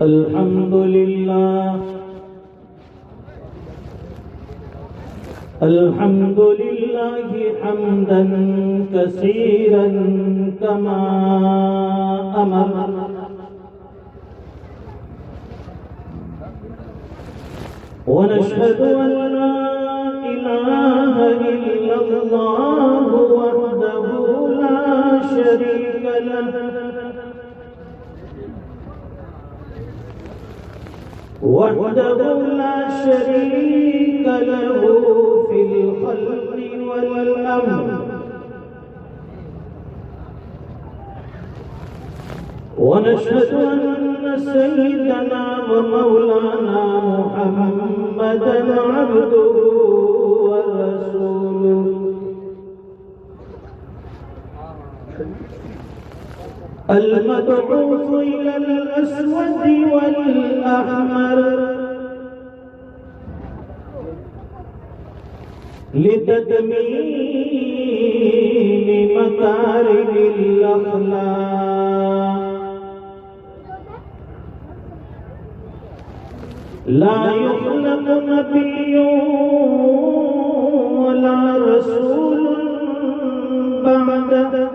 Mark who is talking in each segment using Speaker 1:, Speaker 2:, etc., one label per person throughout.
Speaker 1: الحمد لله الحمد لله حمدا كثيرا كما أمر ونشهد أن لا إله إلا الله وحده لا شريك له في الخلق والأمر ونشهد أن سيدنا ومولانا محمدا عبده ورسوله المبعوث إلى الأسود والأحمر لتتميم مكارم الأخلاق لا يخلق نبي ولا رسول بعده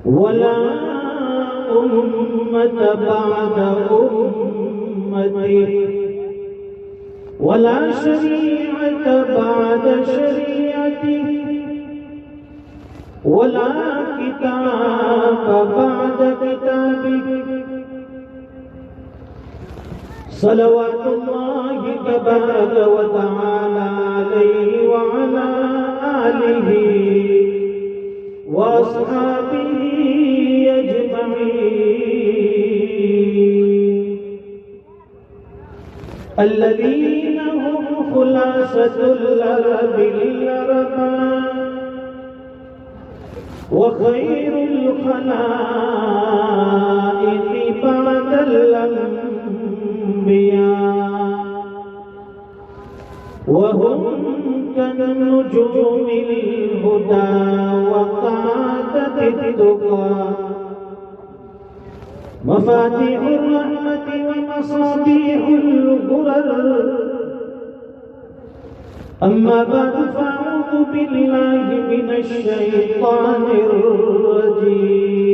Speaker 1: ولا أمة بعد أمته ولا شريعة بعد شريعته ولا كتاب بعد كتابه صلوات الله تبارك وتعالى عليه وعلى آله وأصحابه أجمعين الذين هم خلاصة الأرب الأربعة وخير الخلائق بعد الأنبياء وهم كالنجوم الهدى وقادة التقى مفاتيح الرحمة ومصابيح الغرر أما بعد فأعوذ بالله من الشيطان الرجيم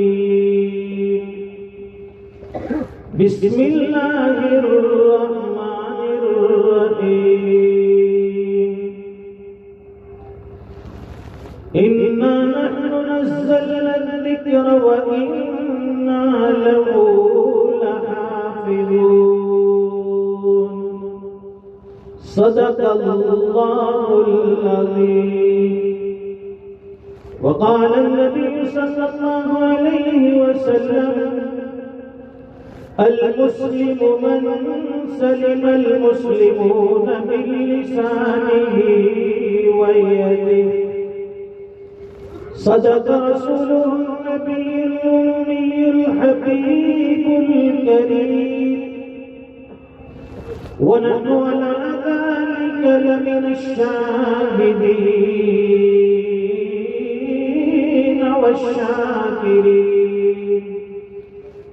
Speaker 1: بسم الله الرحمن الرحيم إنا نحن نزلنا الذكر وإنا له لحافظون صدق الله العظيم وقال النبي صلى الله عليه وسلم المسلم من سلم المسلمون من لسانه ويده صدق رسوله النبي الأمي الحبيب الكريم ونحن على ذلك لمن الشاهدين والشاكرين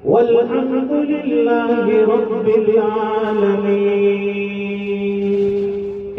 Speaker 1: والحمد لله رب العالمين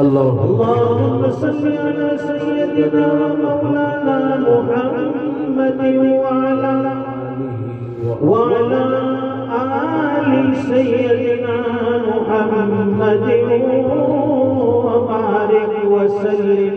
Speaker 1: اللهم صل على سيدنا ومولانا محمد وعلى آل سيدنا محمد وبارك وسلم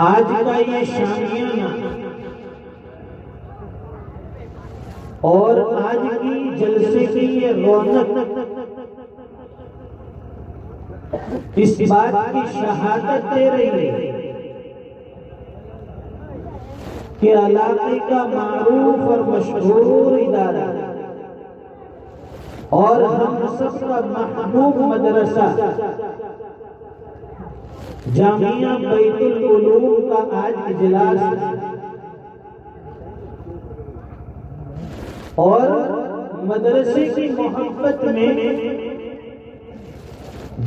Speaker 1: آج کا یہ شامیانہ اور آج کی جلسے کی یہ رونق اس بات کی شہادت دے رہی ہے کہ علاقے کا معروف اور مشہور ادارہ اور ہم سب کا محبوب مدرسہ جامعہ بیت العلوم کا آج اجلاس ہے اور مدرسے کی محبت میں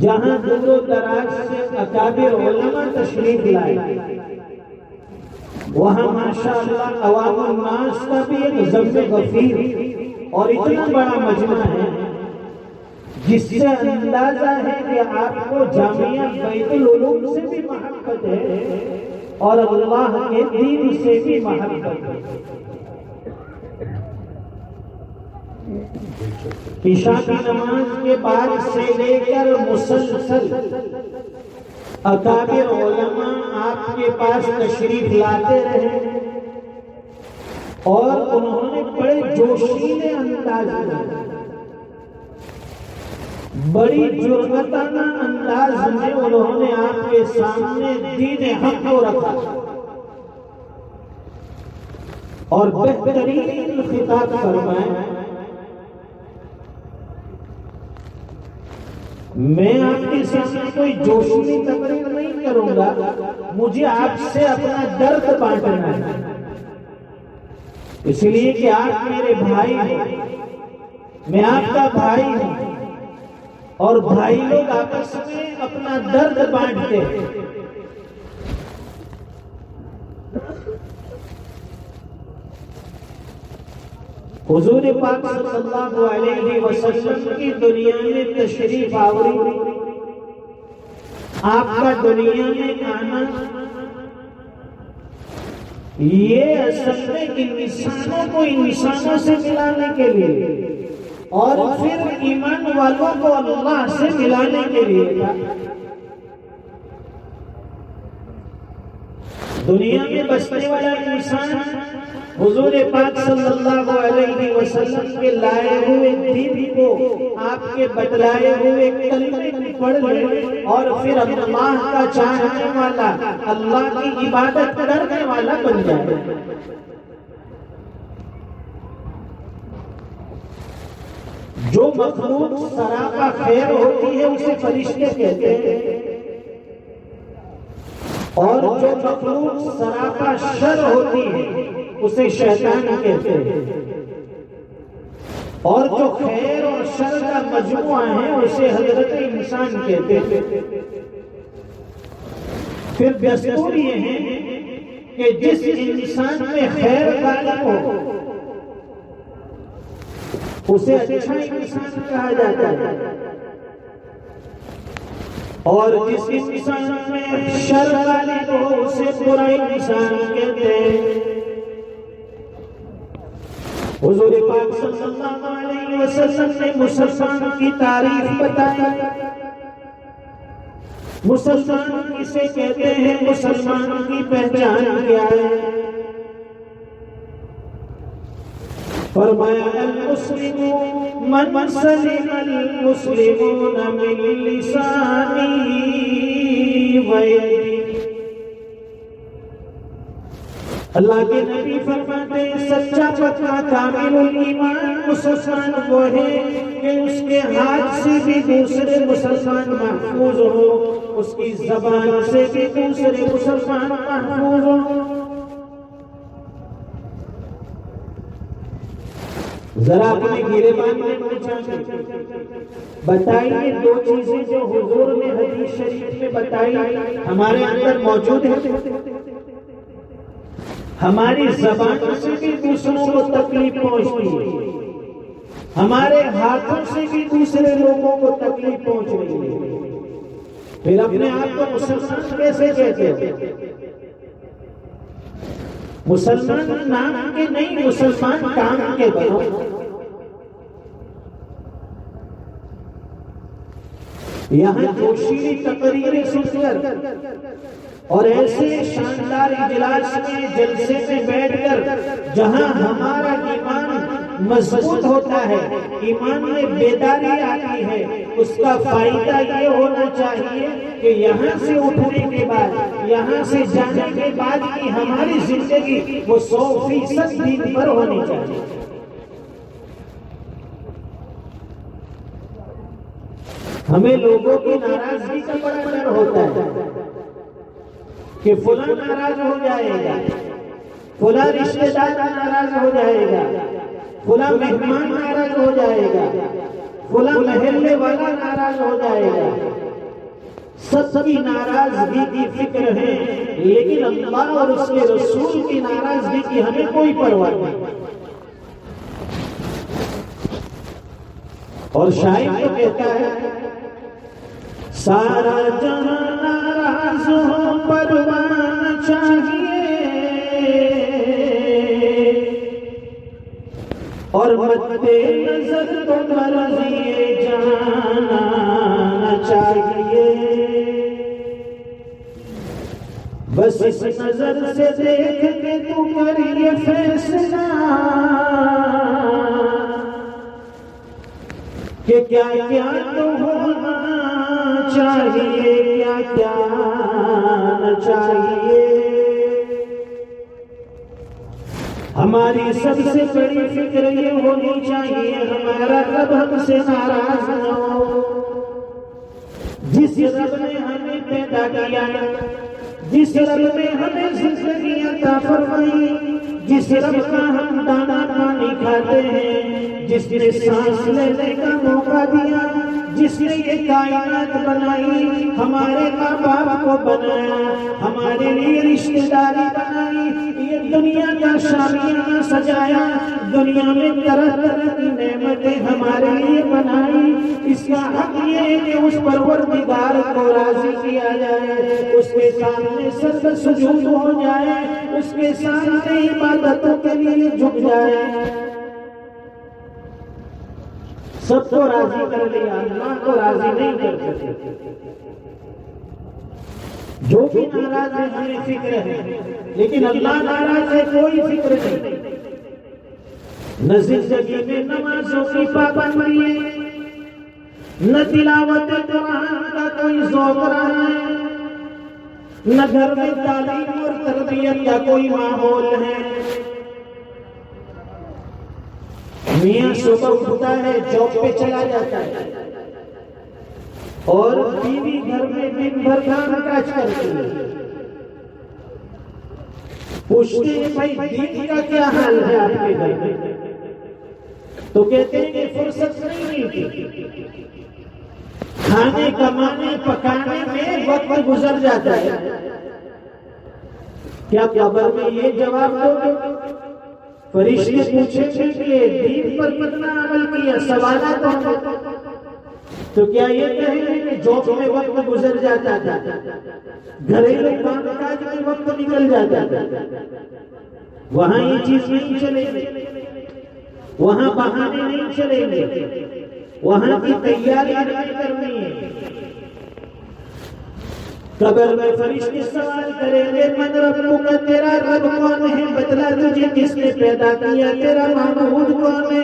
Speaker 1: جہاں دور و دراز سے اکابر علماء تشریف لائے وہاں ماشاءاللہ عوام الناس کا بھی ایک ضم غفیر اور اتنا بڑا مجمع ہے جس سے اندازہ ہے کہ آپ کو جامعہ بیت العلوم سے بھی محبت ہے اور اللہ کے دین سے بھی محبت ہے۔ عشاء کی نماز کے بعد سے لے کر مسلسل اکابر علماء آپ کے پاس تشریف لاتے رہے اور انہوں نے بڑے جوشیلے انداز میں بڑی جرأتانہ انداز میں انہوں نے آپ کے سامنے دین حق کو رکھا اور بہترین خطاب فرمایا۔ میں آپ کے سامنے کوئی جوشیلی تقریر نہیں کروں گا، مجھے آپ سے اپنا درد بانٹنا ہے، اس لیے کہ آپ میرے بھائی ہیں، میں آپ کا بھائی ہوں اور بھائی لوگ آپس میں اپنا درد بانٹتے ہیں۔ حضور پاک صلی اللہ علیہ وسلم کی دنیا میں تشریف آوری، آپ کا دنیا میں آنا یہ اصل میں انسانوں کو انسانوں سے ملانے کے لیے اور پھر ایمان والوں کو اللہ سے ملانے کے لیے تھا۔ دنیا میں بسنے والا انسان حضور پاک صلی اللہ علیہ وسلم کے لائے ہوئے دین کو آپ کے بتلائے ہوئے کلمے پڑھ لے اور پھر اللہ کا چاہنے والا، اللہ کی عبادت کرنے والا بن جائے۔ جو مخلوق سراپا خیر ہوتی ہے اسے فرشتے کہتے ہیں اور جو مخلوق سراپا شر ہوتی ہے اسے شیطان کہتے ہیں اور جو خیر اور شر کا مجموعہ ہے اسے حضرت انسان کہتے ہیں۔ پھر دستور یہ ہے کہ جس انسان میں خیر غالب ہو اسے اچھا انسان کہا جاتا ہے اور جس انسان میں شر غالب ہو اسے برا انسان کہتے ہیں۔ حضور پاک صلی اللہ علیہ وسلم نے مسلمان کی تعریف بتائی۔ مسلمان کسے کہتے ہیں، مسلمان کی پہچان کیا ہے؟ فرمایا المسلم من سلم المسلمون من لسانه ويده۔ اللہ کے نبی فرماتے ہیں سچا پکا کامل الایمان مسلمان وہ ہے کہ اس کے ہاتھ سے بھی دوسرے مسلمان محفوظ ہو، اس کی زبان سے بھی دوسرے مسلمان محفوظ ہو۔ ذرا اپنے گریبان میں پوچھا بتائیے دو چیزیں جو حضور نے حدیث شریف میں بتائی ہمارے اندر موجود ہیں۔ ہماری زبان سے بھی دوسروں کو تکلیف پہنچتی ہے، ہمارے ہاتھوں سے بھی دوسرے لوگوں کو تکلیف پہنچ رہی ہے، پھر اپنے آپ کو مسلمان کیسے کہتے ہیں؟ مسلمان نام کے نہیں، مسلمان کام کے بنو۔ یہاں جوشیلی تقریریں سن کر اور ایسے شاندار اجلاس میں جلسے میں بیٹھ کر جہاں ہمارا ایمان مضبوط ہوتا ہے، ایمان میں بیداری آتی ہے، اس کا فائدہ یہ ہونا چاہیے کہ یہاں سے اٹھنے کے بعد، یہاں سے جانے کے بعد کی ہماری زندگی وہ 100% دین پر ہونی چاہیے۔ ہمیں لوگوں کی ناراضگی کا بڑا ڈر ہوتا ہے کہ فلاں ناراض ہو جائے گا، فلاں رشتہ دار ناراض ہو جائے گا، فلاں مہمان ناراض ہو جائے گا، فلاں محلے والا ناراض ہو جائے گا۔ سب کی ناراضگی کی فکر ہے، لیکن اللہ اور اس کے رسول کی ناراضگی کی ہمیں کوئی پرواہ نہیں۔ اور شاعر تو کہتا ہے سارا جہاں ناراض ہو پروانہ چاہیے، اور مدِ نظر تو مرضی جانا چاہیے، بس اس نظر سے دیکھ کے تو کر یہ فیصلہ کہ کیا کیا تو ہونا چاہیے، کیا کیا نہ چاہیے۔ ہماری سب سے بڑی فکر یہ ہونی چاہیے ہمارا رب ہم سے ناراض نہ ہو۔ جس رب نے ہمیں پیدا کیا، جس رب نے ہمیں زندگی عطا فرمائی، جس رب کا ہم دانا پانی کھاتے ہیں، جس نے سانس لینے کا موقع دیا، جس نے یہ کائنات بنائی، ہمارے ماں باپ کو بنایا، ہمارے لیے رشتہ داری بنائی، یہ دنیا کا شامیانہ سجایا، دنیا میں طرح طرح کی نعمتیں ہمارے لیے بنائی، اس کا حق یہ ہے کہ اس پروردگار کو راضی کیا جائے، اس کے سامنے سر سجود ہو جائے، اس کے سامنے عبادتوں کے لیے جھک جائے۔ سب کو راضی کر لیا، اللہ کو راضی نہیں کر سکتے۔ جو بھی ناراض ہے ہمیں فکر ہے، لیکن اللہ ناراض ہے کوئی فکر نہیں۔ نہ زندگی میں نمازوں کی پابندی ہے، نہ تلاوت قرآن کا کوئی ذوق رہا ہے، نہ گھر میں تعلیم اور تربیت کا کوئی ماحول ہے۔ میاں صبح اٹھتا ہے، جاب پہ چلا جاتا ہے، اور بیوی گھر میں دن بھر کام کاج کرتی ہے۔ پوچھتے ہیں بھائی دین کا کیا حال ہے آپ کے گھر میں؟ تو کہتے ہیں کہ فرصت نہیں ملتی، کھانے کمانے پکانے میں وقت گزر جاتا ہے۔ کیا قبر میں یہ جواب دو گے؟ فرشتے پوچھیں گے کہ دین پر کتنا عمل کیا، سوالات ہوں، تو کیا یہ کہیں گے کہ جاب میں وقت گزر جاتا تھا، گھریلو کام کاج میں وقت نکل جاتا تھا؟ وہاں یہ چیز نہیں چلے گی، وہاں بہانے نہیں چلیں گے، وہاں کی تیاری نہیں کرنی ہے۔ قبر میں فرشتے سوال کریں گے من ربک، تیرا رب کون ہے؟ بتلا تجھے کس نے پیدا کیا، تیرا معبود کون ہے؟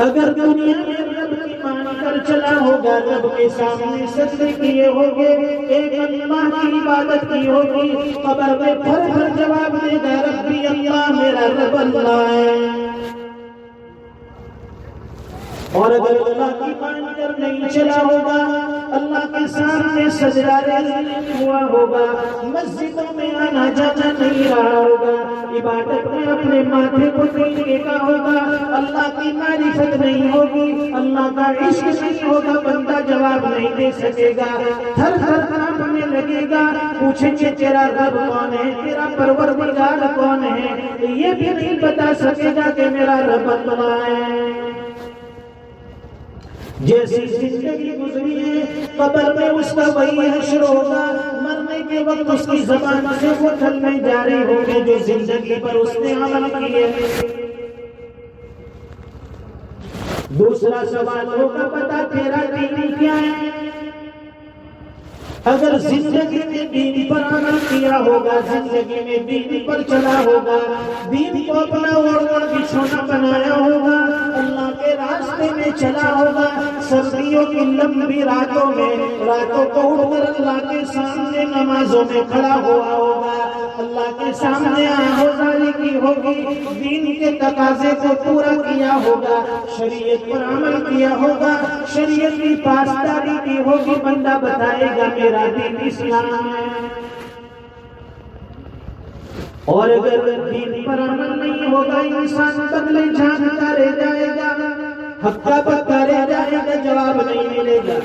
Speaker 1: اگر دنیا میں رب کی مان کر چلا ہوگا، رب کے سامنے سجدے کیے ہوگے، ایک اللہ کی عبادت کی ہوگی، قبر میں پھر پھر جواب دے گا ربی اللہ، میرا رب اللہ ہے۔ اور اگر اللہ کی مان کر نہیں چلا ہوگا، اللہ کے سامنے سجدہ نہیں ہوا ہوگا، مسجدوں میں آنا جانا نہیں رہا ہوگا، عبادت میں اپنے ماتھے کو نہیں ٹیکا ہوگا، اللہ کی معرفت نہیں ہوگی، اللہ کا عشق نہیں ہوگا، بندہ جواب نہیں دے سکے گا، تھر تھر کانپنے لگے گا، پوچھیں گے تیرا رب کون ہے، تیرا پروردگار کون ہے؟ یہ بھی نہیں بتا سکے گا کہ میرا رب اللہ ہے۔ جیسی زندگی گزری ہے، قبر میں اس کا وہی حشر ہوگا، مرنے کے وقت اس کی زبان سے وہ کلمے جاری ہوں گے جو زندگی پر اس نے عمل کیے۔ دوسرا سوال ہوگا بتا تیرا دین کیا ہے؟ اگر زندگی میں دین پر عمل کیا ہوگا، زندگی میں دین پر چلا ہوگا، دین کو اپنا اوڑھ بچھونا بنایا ہوگا، اللہ کے راستے میں چلا ہوگا، سردیوں کی لمبی راتوں میں راتوں کو اٹھ کر اللہ کے سامنے نمازوں میں کھڑا ہوا ہوگا، اللہ کے سامنے آہوزاری کی ہوگی، دین کے تقاضے کو پورا کیا ہوگا، شریعت پر عمل کیا ہوگا، شریعت کی پاسداری کی ہوگی، بندہ بتائے گا میرا دین اسلام ہے۔ اور اگر دین پر عمل نہیں ہوگا، انسان بدلے جھانکتا رہ جائے گا، ہکا بکا رہ جائے گا، جواب نہیں ملے گا۔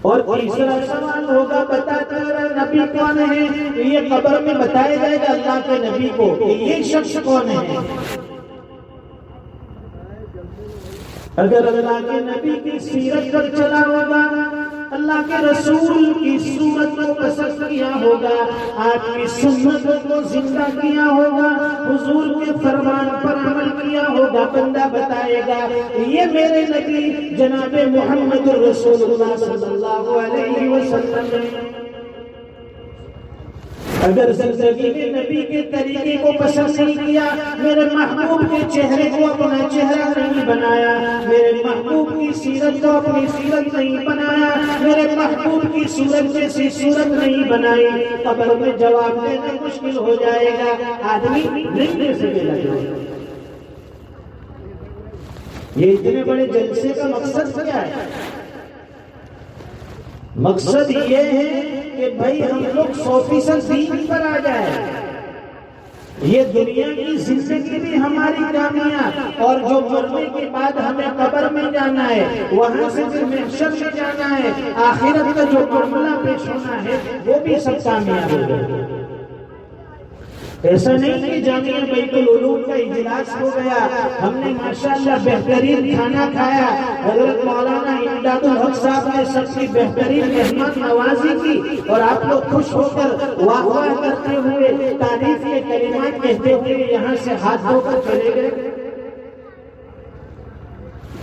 Speaker 1: اور تیسرا سوال ہوگا، بتا تیرا نبی کون ہے؟ یہ قبر میں بتایا جائے گا اللہ کے نبی کو کہ یہ شخص کون ہے۔ اگر اللہ کے نبی کی سیرت پر چلا ہوگا، اللہ کے رسول کی صورت کو پسند کیا ہوگا، آپ کی سنتوں کو زندہ کیا ہوگا، حضور کے فرمان پر عمل کیا ہوگا، بندہ بتائے گا یہ میرے نبی جناب محمد رسول اللہ صلی اللہ علیہ وسلم ہے۔ اگر زندگی میں نبی کے طریقے کو پسند نہیں کیا، میرے محبوب کے چہرے کو اپنا چہرہ نہیں بنایا، میرے محبوب کی سیرت کو اپنی سیرت نہیں بنایا، میرے محبوب کی صورت جیسی صورت نہیں بنائی، قبر میں جواب دینا مشکل ہو جائے گا، آدمی رنگنے سے بھی لگے۔ یہ اتنے بڑے جلسے کا مقصد کیا ہے؟ مقصد یہ ہے کہ بھائی ہم لوگ 100% دین پر آ جائے، یہ دنیا کی زندگی بھی ہماری کامیاب، اور جو مرنے کے بعد ہمیں قبر میں جانا ہے، وہاں سے پھر محشر میں جانا ہے، آخرت کا جو معاملہ پیش ہونا ہے وہ بھی سب کامیاب ہو گئے۔ ایسا نہیں کہ جامعہ بیت العلوم کا اجلاس ہو گیا، ہم نے ماشاءاللہ بہترین کھانا کھایا، حضرت مولانا امداد الحق صاحب نے سب کی بہترین مہمان نوازی کی، اور آپ لوگ خوش ہو کر واہ واہ کرتے ہوئے، تعریف کے کلمات کہتے ہوئے یہاں سے ہاتھ دھو کر چلے گئے۔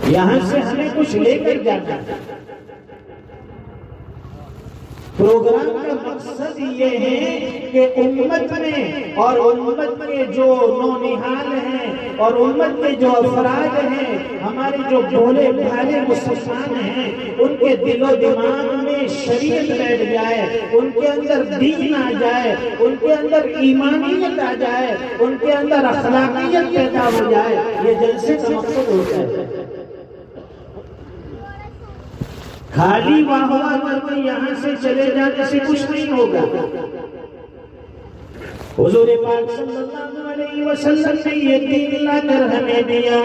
Speaker 1: یہاں سے ہمیں کچھ لے کر جانا ہے۔ پروگرام کا مقصد یہ ہے کہ امت میں اور امت کے جو نونہال ہیں اور امت کے جو افراد ہیں، ہمارے جو بھولے بھالے مسلمان ہیں، ان کے دل و دماغ میں شریعت بیٹھ جائے، ان کے اندر دین آ جائے، ان کے اندر ایمانیت آ جائے، ان کے اندر اخلاقیت پیدا ہو جائے، یہ جلسے کا مقصد ہوتا ہے۔ خالی واہ واہ کر کے یہاں سے چلے جانے سے کچھ نہیں ہوگا۔ حضور پاک صلی اللہ علیہ وسلم نے یہ دین لا کر ہمیں دیا،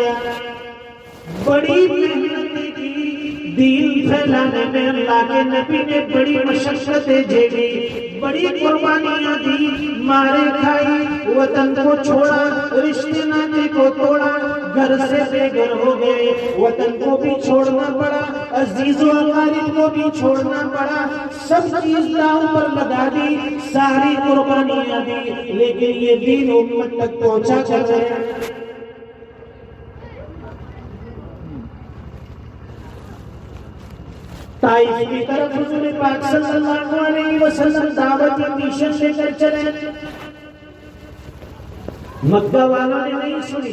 Speaker 1: بڑی محنت کی، دین پھیلانے میں اللہ کے نبی نے بڑی مشقتیں جھیلی، بڑی قربانیاں دی، مارے کھائی، وطن کو چھوڑا، رشتے ناطے کو توڑا، گھر سے بے گھر ہو گئے، وطن کو بھی چھوڑنا پڑا، عزیز و اقارب کو بھی چھوڑنا پڑا، سب چیز داؤں پر لگا دی، ساری قربانیاں دی، لیکن یہ دین امت تک پہنچا کر رہے۔ طائف کی طرف حضور پاک صلی اللہ علیہ وسلم دعوتی مشن لے کر چلے، مکہ والوں نے نہیں سنی،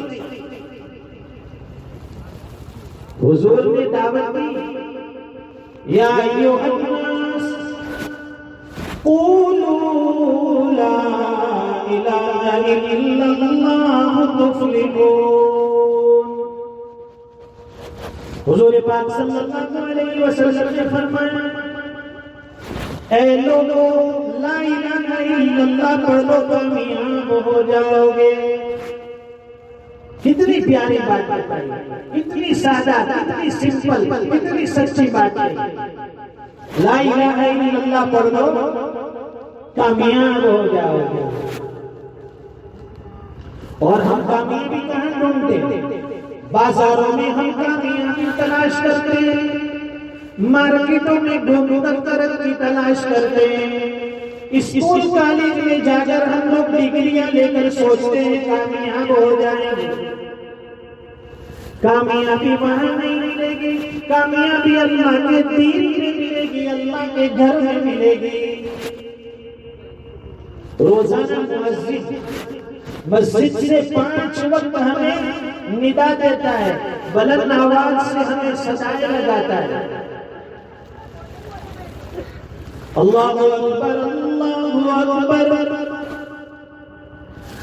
Speaker 1: حضور نے دعوت دی، یا ایھا الناس قولوا لا الہ الا اللہ تفلحون۔ حضور پاک صلی اللہ علیہ وسلم نے فرمایا، اے لوگو لا الہ الا اللہ پڑھ لو کامیاب ہو جاؤ گے۔ کتنی پیاری بات بتائی، کتنی سادہ، کتنی سمپل، کتنی سچی بات ہے۔ لا الہ الا اللہ پڑھ لو کامیاب ہو جاؤ گے۔ اور ہم کامیابی کہاں ڈھونڈتے؟ بازاروں میں ہم کامیابی تلاش کرتے ہیں، مارکیٹوں میں گھوم کر ترقی تلاش کرتے ہیں، اسکول کالج میں جا کر ہم لوگ ڈگریاں لے کر سوچتے ہیں کامیاب ہو جائیں گے۔ کامیابی وہاں نہیں ملے گی، کامیابی اللہ کے دین میں ملے اللہ کے گھر میں ملے گی۔ روزانہ مسجد سے 5 وقت ہمیں ندا دیتا ہے، بلند آواز سے ہمیں صدائیں لگاتا ہے، اللہ اکبر اللہ اکبر،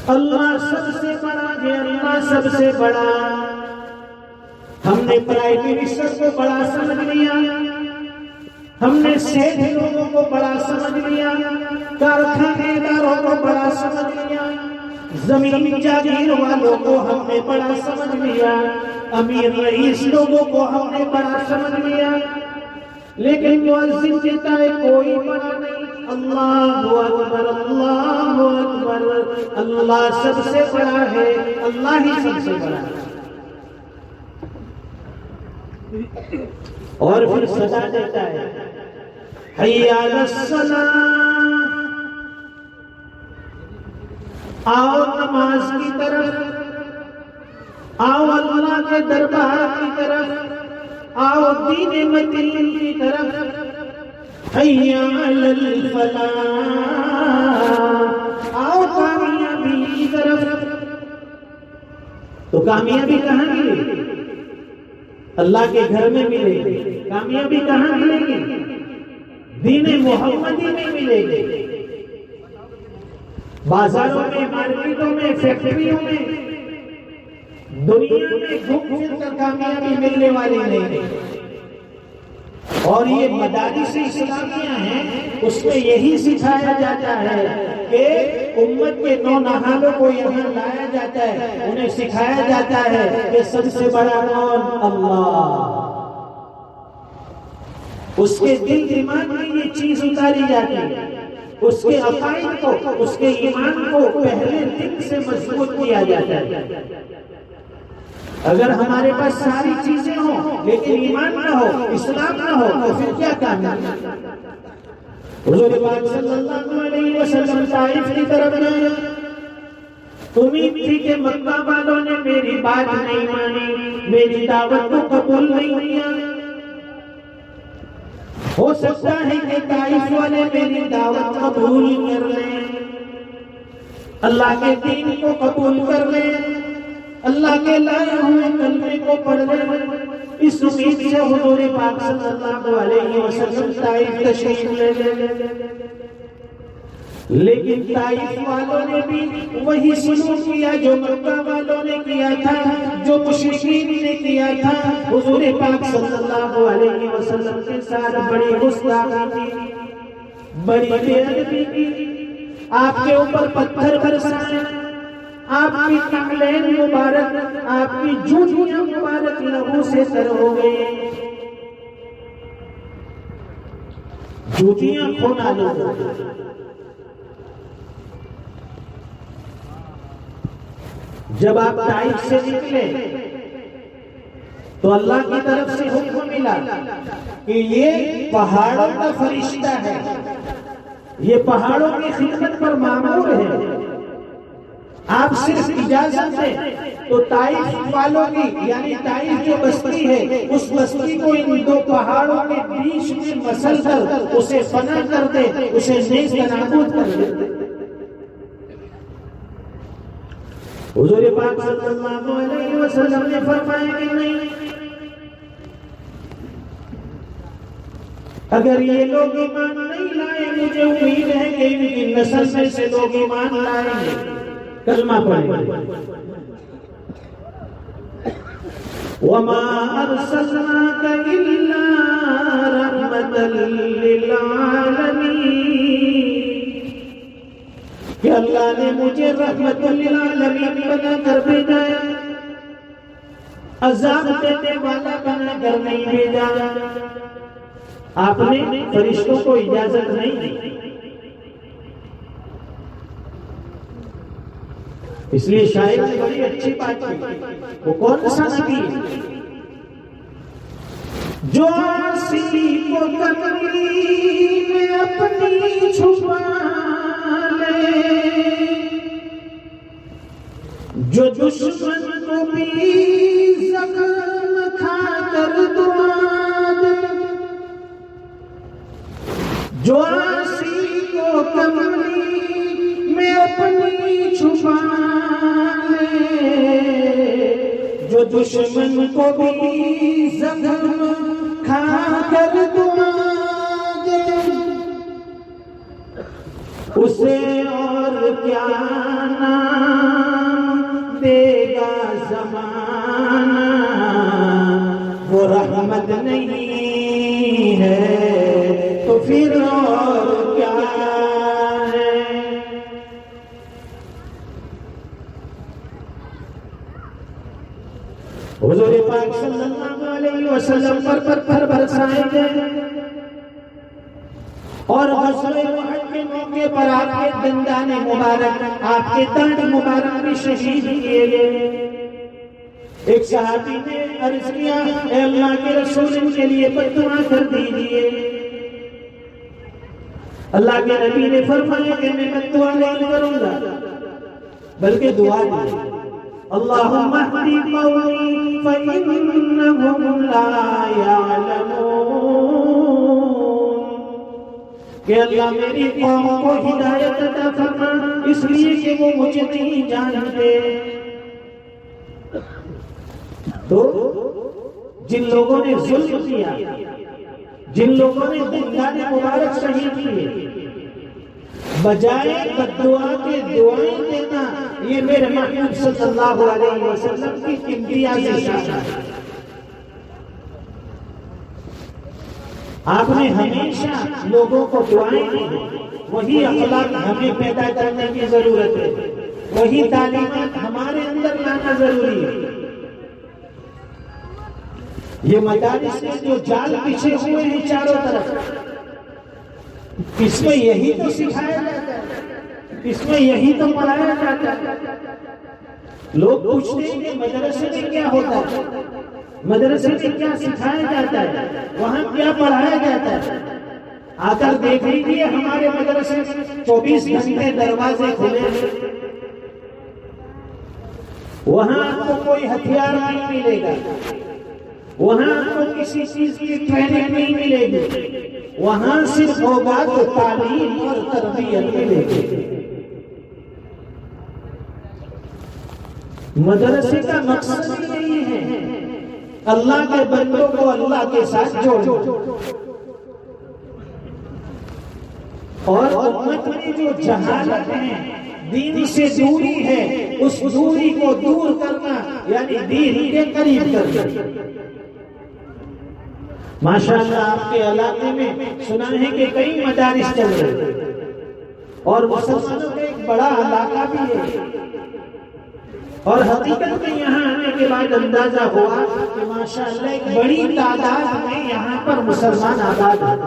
Speaker 1: اللہ سب سے بڑا ہے، اللہ سب سے بڑا۔ ہم نے پرائم منسٹر کو بڑا سمجھ لیا، ہم نے سیٹھ لوگوں کو بڑا سمجھ لیا، کارخانے داروں کو بڑا سمجھ لیا، زمین جاگیر والوں کو ہم نے بڑا سمجھ لیا، امیر رئیس لوگوں کو ہم نے بڑا سمجھ لیا، لیکن مؤذن کہتا ہے کوئی بڑا نہیں، اللہ اکبر اللہ اکبر، اللہ سب سے بڑا ہے، اللہ ہی سب سے بڑا ہے۔ اور پھر سزا دیتا ہے، حی علی الصلاۃ، آؤ نماز کی طرف، آؤ اللہ کے دربار کی طرف، آؤ دین متین کی طرف، حی علی الفلاح، آؤ کامیابی کی طرف۔ تو کامیابی کہاں ملے؟ اللہ کے گھر میں ملے گی۔ کامیابی کہاں ملے گی؟ دین محمدی میں ملے گی۔ بازاروں میں، مارکیٹوں میں، فیکٹریوں میں، دنیا میں گھوم پھر کر کامیابی ملنے والی نہیں ہے۔ اور یہ مدارس اسلامیہ ہیں، اس میں یہی سکھایا جاتا ہے کہ امت کے نونہالوں کو یہاں لایا جاتا ہے، انہیں سکھایا جاتا ہے کہ سب سے بڑا کون؟ اللہ۔ اس کے دل دماغ میں یہ چیز اتاری جاتی ہے، اس کے عقائد کو، اس کے ایمان کو پہلے دن سے مضبوط کیا جاتا ہے۔ اگر ہمارے پاس ساری چیزیں ہوں لیکن ایمان نہ ہو، اسلام نہ ہو، تو پھر کیا کام ہے؟ حضور پاک صلی اللہ علیہ وسلم طائف کی طرف گئے، امید تھی کہ مکہ والوں نے میری بات نہیں مانی، میری دعوت کو قبول نہیں کیا، ہو سکتا ہے کہ طائف والے میری دعوت قبول کر لیں، اللہ کے دین کو قبول کر لیں، اللہ کے لائے ہوئے کلمے کو پڑھ لیں۔ اس امید سے حضور پاک صلی اللہ علیہ وسلم طائف تشریف لے گئے، لیکن طائف والوں نے بھی وہی سلوک کیا جو مکہ والوں نے کیا تھا، جو مشرکین نے کیا تھا۔ حضور پاک صلی اللہ علیہ وسلم کے ساتھ بڑی گستاخی کی، بڑی بے ادبی کی، آپ کے اوپر پتھر برسائے، آپ کی نعلین مبارک، آپ کی جوتیاں مبارک لہو سے تر ہو گئی، جوتیاں خون آلود ہو گئی۔ جب آپ طائف سے نکلے تو اللہ کی طرف سے حکم ملا کہ یہ پہاڑوں کا فرشتہ ہے، یہ پہاڑوں کی خدمت پر مامور ہے، آپ صرف اجازت دیں تو طائف والوں کی، یعنی طائف جو بستی ہے، اس بستی کو ان دو پہاڑوں کے بیچ میں مسل کر اسے فنا کر دے، اسے نیز نابود کر دے۔ حضور پاک صلی اللہ علیہ وسلم نے فرمایا کہ نہیں، اگر یہ لوگ ایمان نہیں لائے، مجھے امید ہے کہ ان کی نسل میں سے لوگ ایمان لائیں گے، کلمہ پڑھیں گے۔ وَمَا أَرْسَلْنَاكَ إِلَّا رَحْمَةً لِّلْعَالَمِينَ، کہ اللہ نے مجھے رحمت للعالمین بنا کر بھیجا ہے، عذاب دینے والا بنا کر نہیں بھیجا۔ آپ نے فرشتوں کو اجازت نہیں دی، اس لیے شاعر نے بڑی اچھی بات کی۔ وہ کون سا نبی ہے جو عاصی کو تقریب میں اپنی چھپا لے، جو دشمن کو بھی زخم کھا کر دعا دے، جو آسی کو کملی میں اپنی چھپا لے، جو دشمن کو بھی زخم کھا کر دعا دے، اسے اور کیا نام دے گا زمانہ، وہ رحمت نہیں ہے تو پھر اور کیا ہے۔ حضور پاک صلی اللہ علیہ وسلم پر برسائے گئے اور غزوہ احد کے موقع پر آپ کے دندان مبارک، آپ کے دانت مبارک بھی شہید کیے گئے۔ ایک صحابی نے عرض کیا، اے اللہ کے رسول، ان کے لیے بددعا کر دیجئے۔ اللہ کے نبی نے فرمایا کہ میں بددعا نہیں کروں گا، بلکہ دعا دی، اللہم اہدی قومی فإنہم لا یعلمون، کہ اللہ میری قوم کو ہدایت عطا فرما، اس لیے کہ وہ مجھے نہیں جانتے۔ تو جن لوگوں نے ظلم کیا، جن لوگوں نے دندان مبارک شہید کیے، بجائے بددعا کے دعائیں دینا، یہ میرے محبوب صلی اللہ علیہ وسلم کی امتیازی شان ہے۔ آپ نے ہمیشہ لوگوں کو دعائیں دی، وہی اخلاق ہمیں پیدا کرنے کی ضرورت ہے، وہی تعلیمات ہمارے اندر لانا ضروری ہے۔ یہ مدارس میں جو جال بچھے ہوئے ہیں چاروں طرف، اس میں یہی تو سکھایا جاتا ہے، اس میں یہی تو پڑھایا جاتا ہے۔ لوگ پوچھتے ہیں کہ مدرسے میں کیا ہوتا ہے، مدرسے میں کیا سکھایا جاتا ہے، وہاں کیا پڑھایا جاتا ہے؟ آ کر دیکھ لیجیے، ہمارے مدرسے 24 گھنٹے دروازے کھلے ہیں، وہاں آپ کو کوئی ہتھیار نہیں ملے گا، وہاں آپ کو کسی چیز کی ٹریننگ نہیں ملے گی، وہاں صرف ہوگا تو تعلیم اور تربیت ملے گی۔ مدرسے کا مقصد یہی ہے، اللہ کے بندوں کو اللہ کے ساتھ جوڑو، اور امت میں جو جہالت ہے، دین سے دوری ہے، اس دوری کو دور کرنا، یعنی دین کے قریب کرنا۔ ماشاءاللہ آپ کے علاقے میں سنا ہے کہ کئی مدارس چل رہے ہیں، اور مسلمانوں کا ایک بڑا علاقہ بھی ہے، اور حقیقت میں یہاں آنے کے بعد اندازہ ہوا کہ ماشاءاللہ ایک بڑی تعداد میں یہاں پر مسلمان آباد ہیں۔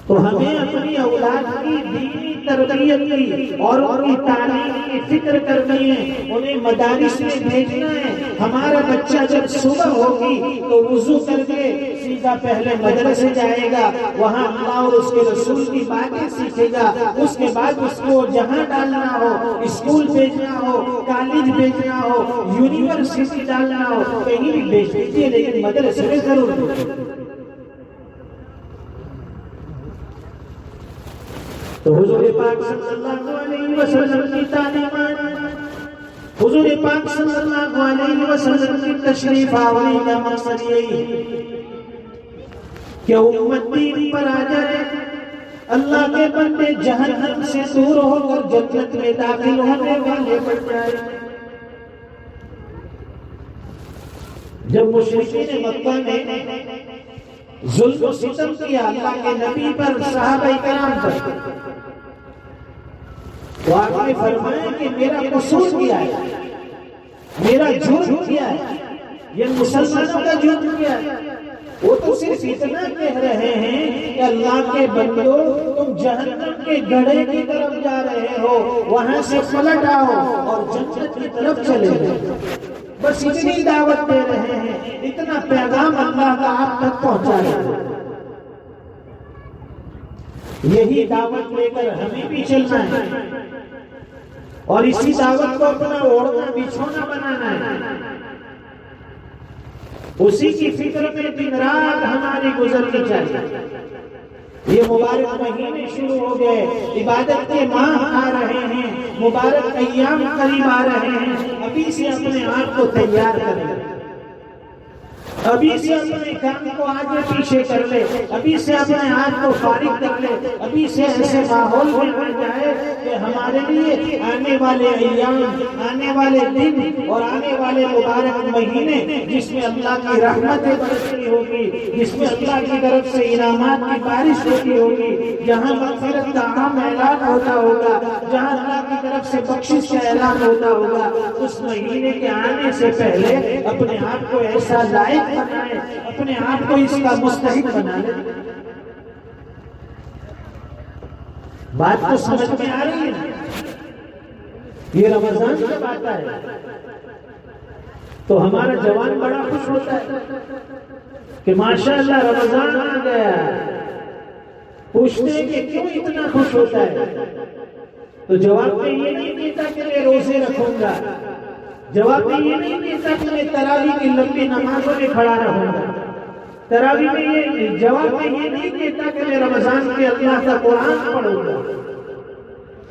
Speaker 1: تو ہمیں اپنی اولاد کی دینی تربیت کی اور ان کی تعلیم کی فکر کرنی ہے، انہیں مدارس میں بھیجنا ہے۔ ہمارا بچہ جب صبح ہوگی تو وضو کر کے سیدھا پہلے مدرسے جائے گا، وہاں اللہ اور اس کے رسول کی باتیں سیکھے گا، اس کے بعد اس کو جہاں ڈالنا ہو، اسکول بھیجنا ہو، کالج بھیجنا ہو، یونیورسٹی ڈالنا ہو، کہیں بھی بھیج دیجیے، لیکن مدرسے میں ضرور بھیجیے۔ تو حضور پاک صلی اللہ علیہ وسلم کی تعلیمات، حضور پاک صلی اللہ علیہ وسلم کی تشریف آوری کا مقصد یہی کہ امت دین پر آ جائے، اللہ کے بندے جہنم سے دور ہو کر جنت میں داخل ہونے والے بن جائے۔ جب مشرکین مکہ نے ظلم و ستم کیا اللہ کے نبی پر، صحابہ کرام پر، تو آپ نے فرمایا کہ میرا قصور کیا ہے، میرا جرم کیا ہے، یہ مسلمانوں کا جرم کیا ہے؟ وہ تو صرف اتنا کہہ رہے ہیں کہ اللہ کے بندو، تم جہنم کے گڑھے کی طرف جا رہے ہو، وہاں سے پلٹ آؤ اور جنت کی طرف چلے جاؤ۔ بس اتنی دعوت دے رہے ہیں، اتنا پیغام اللہ کا آپ تک پہنچا رہے ہیں۔ یہی دعوت لے کر ہمیں بھی چلنا ہے، اور اسی دعوت کو اپنا اوڑھنا بچھونا بنانا ہے۔ اسی کی فکر میں دن رات ہماری گزرنی چاہیے۔ یہ مبارک مہینے شروع ہو گئے، عبادت کے ماہ آ رہے ہیں، مبارک ایام قریب آ رہے ہیں، ابھی سے اپنے آپ کو تیار کر لیں، ابھی سے اپنے کام کو آگے پیچھے کر لے، ابھی سے اپنے آپ کو فارغ کر لے، ابھی سے ایسے ماحول میں بن جائے کہ ہمارے لیے آنے والے ایام، آنے والے دن اور آنے والے مبارک مہینے جس میں اللہ کی رحمتیں برستی ہوگی، جس میں اللہ کی طرف سے انعامات کی بارش ہوتی ہوگی، جہاں مغفرت کا عام اعلان ہوتا ہوگا، جہاں اللہ کی طرف سے بخشش کا اعلان ہوتا ہوگا، اس مہینے کے آنے سے پہلے اپنے آپ کو ایسا لائق بنائے، اپنے آپ کو اس کا مستحق بنا لے۔ بات تو سمجھ میں آ رہی ہے؟ یہ رمضان جب آتا ہے تو ہمارا جوان بڑا خوش ہوتا ہے کہ ماشاءاللہ رمضان آ گیا۔ پوچھتے ہیں کہ کیوں اتنا خوش ہوتا ہے؟ تو جواب میں یہ نہیں دیتا کہ میں روزے رکھوں گا، جواب میں یہ نہیں دیتا کہ میں تراویح کی لمبی نمازوں میں کھڑا رہوں گا، تراویح میں یہ جواب میں یہ نہیں دیتا کہ میں رمضان کے اللہ کا قرآن پڑھوں گا،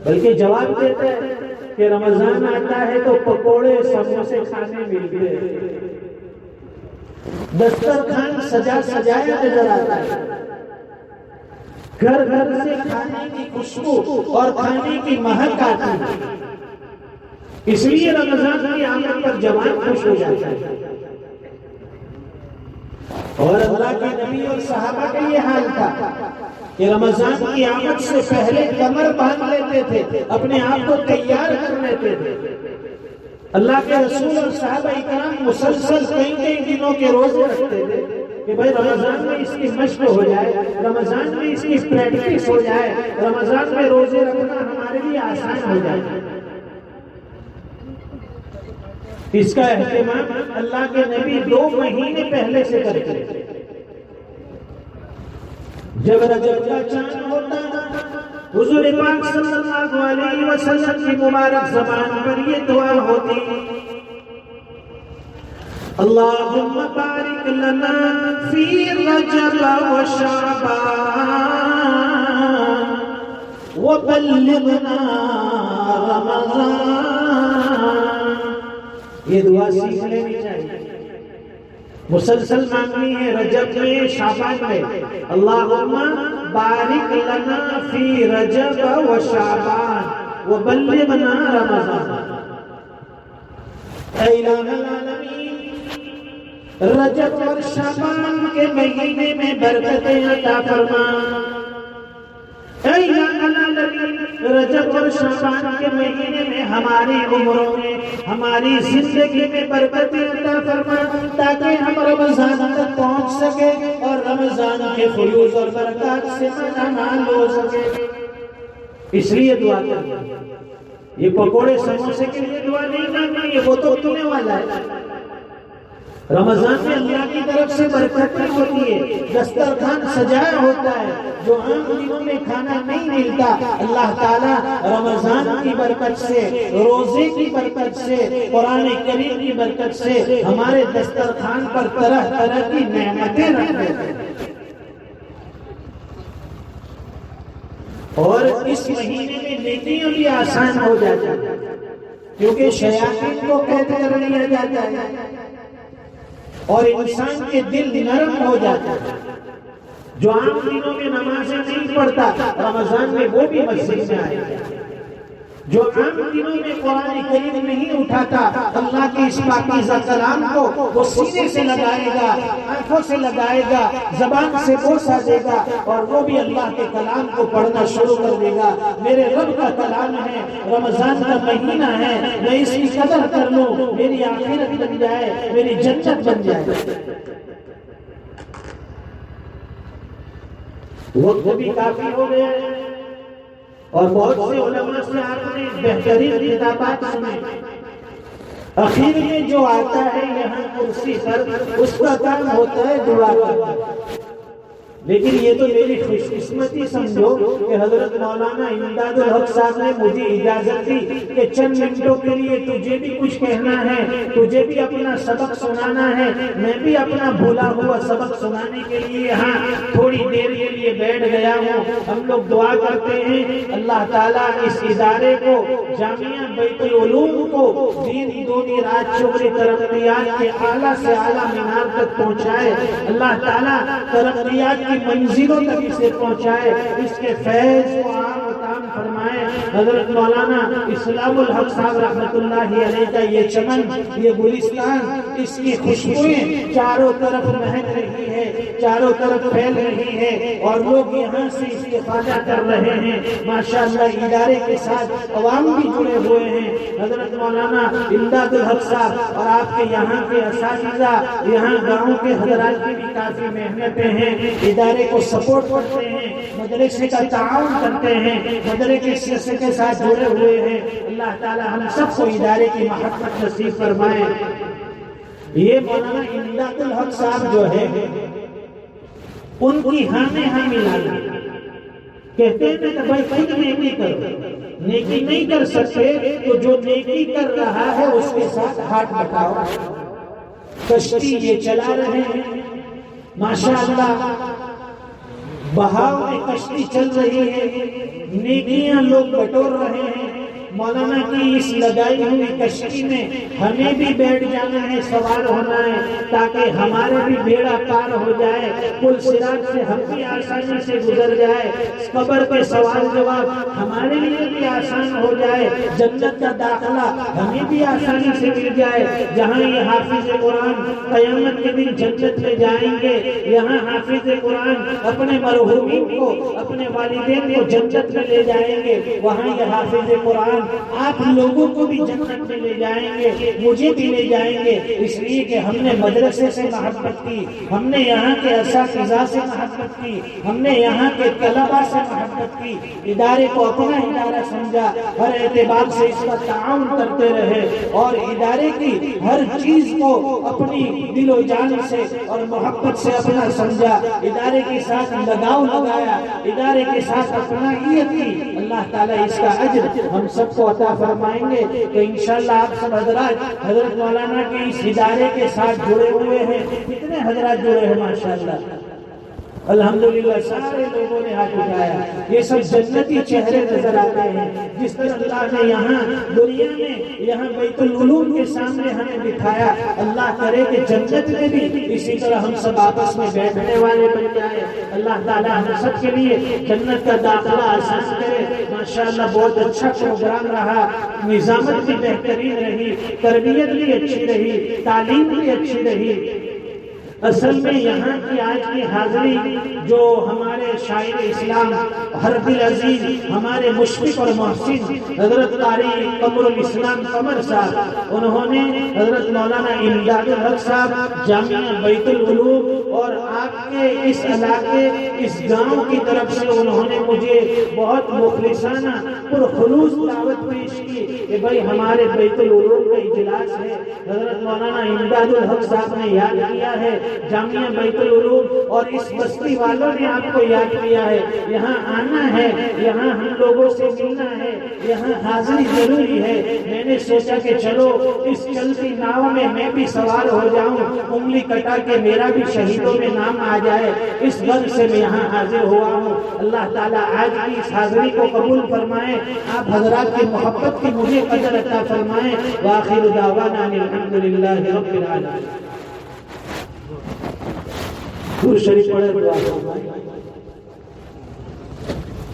Speaker 1: بلکہ جواب دیتا ہے کہ رمضان آتا ہے تو پکوڑے سموسے کھانے ملتے ہیں، دسترخوان سجا سجایا نظر آتا ہے، گھر گھر سے کھانے کی خوشبو اور کھانے کی مہک آتی ہے، اس لیے رمضان کی آمد پر جوان خوش ہو جاتا ہے۔ اور اللہ کے نبی اور صحابہ کا یہ حال تھا کہ رمضان کی آمد سے پہلے کمر باندھ لیتے تھے، اپنے آپ کو تیار کر لیتے تھے۔ اللہ کے رسول اور صحابہ اکرام مسلسل کئی دنوں کے روزے رکھتے تھے کہ بھائی رمضان میں اس کی مشق ہو جائے، رمضان میں اس کی پریکٹس ہو جائے، رمضان میں روزے رکھنا ہمارے لیے آسان ہو جائے۔ اس کا اہتمام اللہ کے نبی 2 مہینے پہلے سے کرتے تھے۔ جب رجب کا چاند ہوتا حضور پاک صلی اللہ علیہ وسلم کی مبارک زبان پر یہ دعا ہوتی، اللہم بارک لنا فی رجب و شعبان وبلغنا رمضان۔ یہ دعا سیکھ لینی چاہیے، مسلسل مانگنی ہے رجب میں، شعبان میں۔ اللہم بارک لنا فی رجب و شعبان وبلغنا رمضان۔ اے الہ العالمین، رجب اور شعبان کے مہینے میں برکتیں عطا فرما۔ اے الہ العالمین، رجب اور شعبان کے مہینے میں ہماری عمروں میں، ہماری زندگی میں برکتیں عطا فرما، تاکہ ہم رمضان تک پہنچ سکے اور رمضان کے فیوض اور برکات سے مالا ہو سکے۔ اس لیے دعا کریں۔ یہ پکوڑے سموسے کے لیے دعا نہیں کرنا، یہ وہ تو تمہیں والا ہے۔ رمضان میں اللہ کی طرف سے برکتیں ہوتی ہے، دسترخوان سجایا ہوتا ہے، جو عام دنوں میں کھانا نہیں ملتا، اللہ تعالیٰ رمضان کی برکت سے، روزے کی برکت سے، قرآن کریم کی برکت سے ہمارے دسترخوان پر طرح طرح کی نعمتیں رکھ دیتے ہیں۔ اور اس مہینے میں نیکیاں بھی آسان ہو جاتی ہیں، کیونکہ شیاطین کو قید کر لیا جاتا ہے اور انسان کے دل نرم ہو جاتا ہے۔ جو عام دنوں میں نمازیں نہیں پڑھتا، رمضان میں وہ بھی مسجد میں آئے گا۔ جو عام دنوں میں قرآن کریم نہیں اٹھاتا، اللہ کی اس پاکیزہ کلام کو وہ سینے سے لگائے گا، آنکھوں سے لگائے گا، زبان سے بوسہ دے گا، اور وہ بھی اللہ کے کلام کو پڑھنا شروع کر دے گا۔ میرے رب کا کلام ہے، رمضان کا مہینہ ہے، میں اس کی قدر کر لوں، میری آخرت بن جائے، میری جنت بن جائے۔ وقت بھی کافی ہو گیا ہے اور بہت سے علماء سے آپ نے بہترین خطابات سنے۔ اخیر میں جو آتا ہے یہاں کرسی پر، اس کا کام ہوتا ہے دعا کرنا۔ لیکن یہ تو میری خوش قسمتی سمجھو کہ حضرت مولانا امداد الحق صاحب نے مجھے اجازت دی کہ چند منٹوں کے لیے تجھے بھی کچھ کہنا ہے، تجھے بھی اپنا سبق سنانا ہے، میں بھی اپنا بھولا ہوا سبق سنانے کے لیے یہاں تھوڑی دیر کے لیے بیٹھ گیا ہوں۔ ہم لوگ دعا کرتے ہیں اللہ تعالیٰ اس ادارے کو، جامعہ بیت العلوم کو دین دونی رات شغل ترقیات کے اعلیٰ سے اعلیٰ مینار تک پہنچائے، اللہ تعالیٰ ترقیات کی منزلوں تک اسے پہنچائے، اس کے فیض کو عام و تام فرمائے۔ حضرت مولانا اسلام الحق صاحب رحمۃ اللہ علیہ کا یہ چمن، یہ گلستان، اس کی خوشبوئیں چاروں طرف مہک رہی ہے، چاروں طرف پھیل رہی ہے اور لوگ یہاں سے استفادہ کر رہے ہیں۔ ماشاءاللہ ادارے کے ساتھ عوام بھی جڑے ہوئے ہیں۔ حضرت مولانا امداد الحق صاحب اور آپ کے یہاں کے اساتذہ، یہاں گاؤں کے حضرات کی بھی کافی محنتیں ہیں، ادارے کو سپورٹ کرتے ہیں، مدرسے کا تعاون کرتے ہیں، مدرسے کے ساتھ جڑے ہوئے ہیں۔ اللہ تعالی ہم سب کو ادارے کی محبت نصیب فرمائے۔ یہ مولانا امداد الحق صاحب جو ہے، ان کی ہاں میں ہاں ملانا، کہتے ہیں کہ بھائی خود نیکی کرو، نیکی نہیں کر سکتے تو جو نیکی کر رہا ہے اس کے ساتھ ہاتھ بٹاؤ۔ کشتی یہ چلا رہے ہیں، ماشاءاللہ بہاؤ میں کشتی چل رہی ہے، نیکیاں لوگ بٹور رہے ہیں۔ مولانا کی اس لگائی ہوئی کشتی میں ہمیں بھی بیٹھ جانا ہے، سوار ہونا ہے، تاکہ ہمارے بھی بیڑا پار ہو جائے، پل صراط سے ہم بھی آسانی سے گزر جائے، قبر کے سوال جواب ہمارے لیے بھی آسان ہو جائے، جنت کا داخلہ ہمیں بھی آسانی سے مل جائے۔ جہاں یہ حافظ قرآن قیامت کے دن جنت میں جائیں گے، یہاں حافظ قرآن اپنے مرحومین کو، اپنے والدین کو جنت میں لے جائیں گے، وہاں یہ حافظ قرآن آپ لوگوں کو بھی جنت میں لے جائیں گے، مجھے بھی لے جائیں گے، اس لیے کہ ہم نے مدرسے سے محبت کی، ہم نے یہاں کے اساتذہ سے محبت کی، ہم نے یہاں کے طلباء سے محبت کی، ادارے کو اپنا ادارہ سمجھا، ہر اعتبار سے اس کا تعاون کرتے رہے اور ادارے کی ہر چیز کو اپنی دل و جان سے اور محبت سے اپنا سمجھا، ادارے کے ساتھ لگاؤ لگایا، ادارے کے ساتھ اپنائیت کی۔ اللہ تعالیٰ اس کا اجر ہم سب کو عطا فرمائیں گے۔ تو انشاءاللہ آپ سب حضرات حضرت مولانا کے اس ادارے کے ساتھ جڑے ہوئے ہیں، کتنے حضرات جڑے ہیں ماشاءاللہ، الحمدللہ سارے لوگوں نے ہاتھ اٹھایا۔ یہ سب جنتی چہرے نظر آتے ہیں، جس طرح اللہ نے یہاں دنیا میں یہاں بیت العلوم کے سامنے ہمیں بٹھایا، اللہ کرے کہ جنت میں بھی اسی طرح ہم سب آپس میں بیٹھنے والے بن جائیں۔ اللہ تعالیٰ ہم سب کے لیے جنت کا داخلہ آسان کرے۔ ماشاءاللہ بہت اچھا پروگرام رہا، نظامت بھی بہترین رہی، تربیت بھی اچھی رہی، تعلیم بھی اچھی رہی۔ اصل میں یہاں کی آج کی حاضری جو ہمارے شاعر اسلام حرب العزیز، ہمارے مشفق اور محسن حضرت قاری قمر الاسلام قمر صاحب، انہوں نے حضرت مولانا امداد الحق صاحب، جامعہ بیت العلوم اور آپ کے اس علاقے اس گاؤں کی طرف سے انہوں نے مجھے بہت مخلصانہ پرخلوص دعوت پیش کی کہ بھائی ہمارے بیت العلوم کا اجلاس ہے، حضرت مولانا امداد الحق صاحب نے یاد کیا ہے، جامعہ بیت العلوم اور اس بستی والوں نے آپ کو یاد کیا ہے، یہاں آنا ہے، یہاں ہم لوگوں سے ملنا ہے، یہاں حاضری ضروری ہے۔ میں نے سوچا کہ چلو اس چلتی ناؤ میں میں بھی سوار ہو جاؤں، انگلی کٹا کے میرا بھی شہیدوں میں نام آ جائے، اس غرض سے میں یہاں حاضر ہوا ہوں۔ اللہ تعالیٰ آج کی اس حاضری کو قبول فرمائے، آپ حضرات کی محبت کی مجھے قدر عطا فرمائے۔ وآخر دعوانا الحمدللہ رب العالمین۔ دور شریف پڑھے دعا فرمائے۔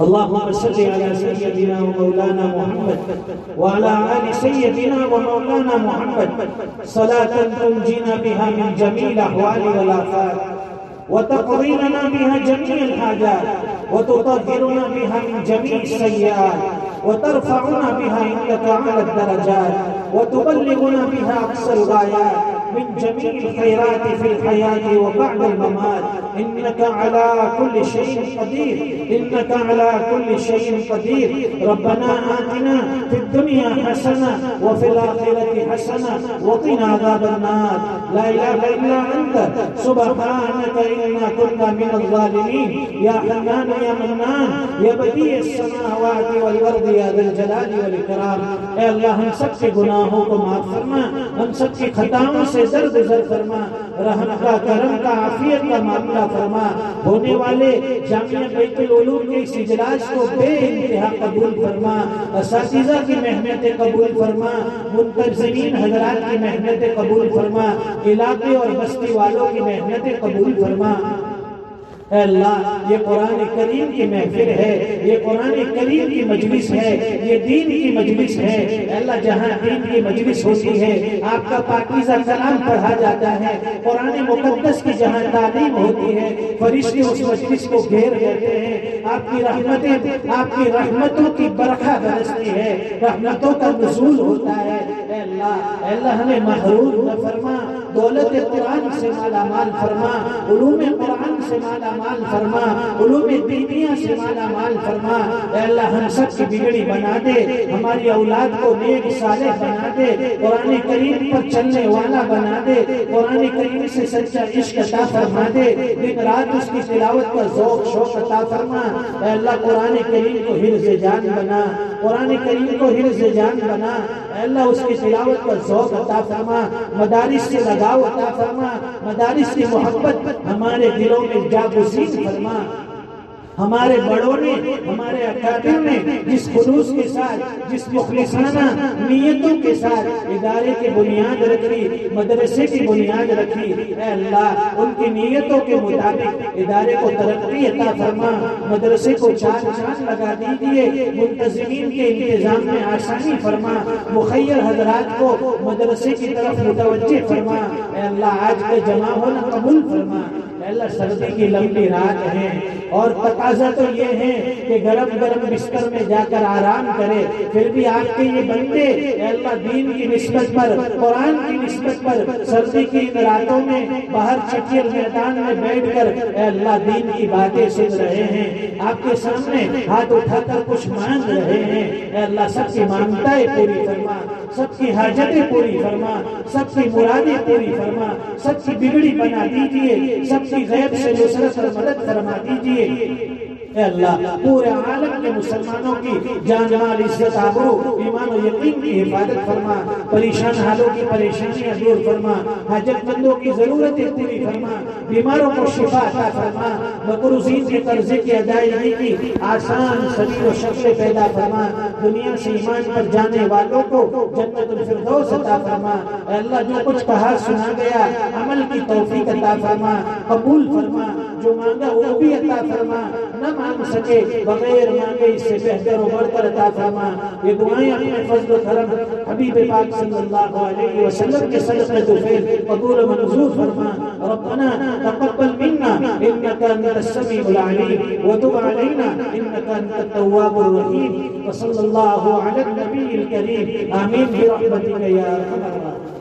Speaker 1: اللهم صل على سيدنا ومولانا محمد وعلى آل سيدنا ومولانا محمد صلاة تنجينا بها من جميع الأحوال والآفات وتقضي لنا بها جميع الحاجات وتطهرنا بها من جميع السيئات وترفعنا بها عندك أعلى الدرجات وتبلغنا بها أقصى الغايات من جميع الخيرات في الحياة وبعد الممات. إنك على كل شيء قدير، إنك على كل شيء قدير. ربنا آتنا في الدنيا حسنة وفي الآخرة حسنة وقنا عذاب النار. لا إله إلا أنت سبحانك إنا كنا من الظالمين. يا حنان يا منان يا بديع السماوات والأرض يا ذا الجلال والإكرام. اے اللہ ہم سب کے گناہوں کو معاف فرما، ہم سب کی خطاؤں سے درگزر فرما، رحم کا کرم کا عافیت کا معاملہ فرما. ہونے والے جامعہ بیت العلوم کے اس اجلاس کو بے انتہا قبول فرما، اساتذہ کی محنتیں قبول فرما، منتظمین حضرات کی محنتیں قبول فرما، علاقے اور بستی والوں کی محنتیں قبول فرما. اے اللہ یہ قرآن کریم کی محفل ہے، یہ قرآن کریم کی مجلس ہے، یہ دین کی مجلس ہے. اے اللہ جہاں دین کی مجلس ہوتی ہے، آپ کا پاکیزہ کلام پڑھا جاتا ہے، قرآن مقدس کی جہاں تعلیم ہوتی ہے، فرشتے اس مجلس کو گھیر لیتے ہیں. آپ کی رحمتیں، آپ کی رحمتوں کی برکھا برستی ہے، رحمتوں کا نزول ہوتا ہے. اے اللہ ہمیں محروم نہ فرما، دولت قرآن سے مالا مال فرما، علوم قرآن سے مالا مال فرما، علوم دینیہ سے مالا مال فرما. اے اللہ ہم سب کی بگڑی بنا دے، ہماری اولاد کو نیک صالح بنا دے، قرآن کریم پر چلنے والا بنا دے، قرآن کریم سے سچا عشق عطا فرما دے، دن رات اس کی تلاوت کا ذوق شوق عطا فرما. اے اللہ قرآن کریم کو حرز جان بنا، قرآن کریم کو حرز جان بنا. اے اللہ اس کی تلاوت کا ذوق عطا فرما، مدارس سے لگاؤ عطا فرما، مدارس کی محبت ہمارے دلوں میں جاگزین فرما. ہمارے بڑوں نے، ہمارے اکابر نے جس خلوص کے ساتھ، جس مخلصانہ نیتوں کے ساتھ ادارے کی بنیاد رکھی، مدرسے کی بنیاد رکھی، اے اللہ ان کی نیتوں کے مطابق ادارے کو ترقی عطا فرما، مدرسے کو چار چاند لگا دیجیے، منتظمین کے انتظام میں آسانی فرما، مخیر حضرات کو مدرسے کی طرف متوجہ فرما. اے اللہ آج کا جمع ہونا قبول فرما. اے اللہ سردی کی لمبی رات ہے اور تقاضا تو یہ ہے کہ گرم گرم بستر میں جا کر آرام کرے، پھر بھی آپ کے یہ بندے اے اللہ دین کی نسبت پر، قرآن کی نسبت پر سردی کی ان راتوں میں باہر چٹیل میدان میں بیٹھ کر اے اللہ دین کی باتیں سن رہے ہیں، آپ کے سامنے ہاتھ اٹھا کر کچھ مانگ رہے ہیں. اے اللہ سب کی مانگتیں پوری فرما، سب کی حاجتیں پوری فرما، سب کی مرادیں پوری فرما، سب کی بگڑی بنا دیجیے، سب کی غیب سے نصرت اور مدد فرما دیجیے. اے اللہ پورے عالم کے مسلمانوں کی جان مال عزت آبرو ایمان و یقین کی حفاظت فرما، پریشان حالوں کی پریشانیاں دور فرما، حاجت مندوں کی ضرورتیں پوری فرما، بیماروں کو شفا عطا فرما، مقروضین کے قرضے کی ادائیگی کی آسان سبیل و شکل پیدا فرما، دنیا سے ایمان پر جانے والوں کو جنت الفردوس عطا فرما. اے اللہ جو کچھ کہا سنا گیا عمل کی توفیق عطا فرما، قبول فرما، جو مانگا وہ بھی عطا فرما، نہ مانگ سکے بغیر مانگے اس سے بہتر و بڑھ کر عطا فرما. یہ دعائیں اپنے فضل و کرم حبیب پاک صلی اللہ علیہ وسلم کے صدقے طفیل قبول و منظور فرما. ربنا تقبل منا انك انت السميع العليم وتب علينا انك انت التواب الرحيم وصلى الله على النبي الكريم. آمين برحمتك يا ارحم الراحمين.